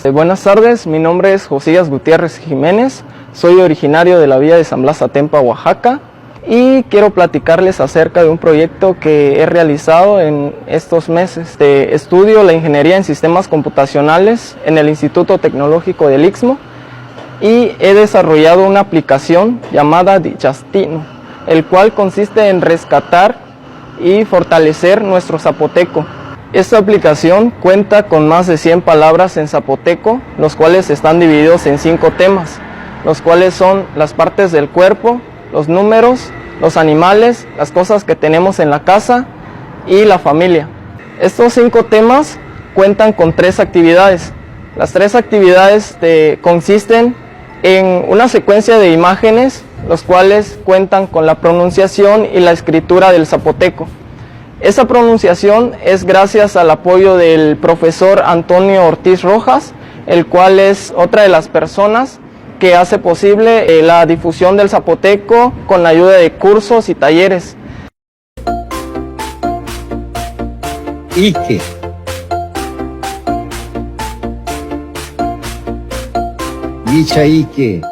Buenas tardes, mi nombre es Josías Gutiérrez Jiménez, soy originario de la villa de San Blas Atempa, Oaxaca, y quiero platicarles acerca de un proyecto que he realizado en estos meses. Estudio la ingeniería en sistemas computacionales en el Instituto Tecnológico del Istmo y he desarrollado una aplicación llamada Dijastino, el cual consiste en rescatar y fortalecer nuestro zapoteco. Esta aplicación cuenta con más de 100 palabras en zapoteco, los cuales están divididos en 5 temas, los cuales son las partes del cuerpo, los números, los animales, las cosas que tenemos en la casa y la familia. Estos 5 temas cuentan con 3 actividades. Las 3 actividades consisten en una secuencia de imágenes, los cuales cuentan con la pronunciación y la escritura del zapoteco. Esa pronunciación es gracias al apoyo del profesor Antonio Ortiz Rojas, el cual es otra de las personas que hace posible la difusión del zapoteco con la ayuda de cursos y talleres. Ike. Dicha Ike.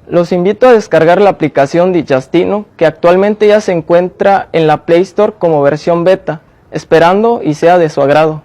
Los invito a descargar la aplicación Dijastino, que actualmente ya se encuentra en la Play Store como versión beta, esperando y sea de su agrado.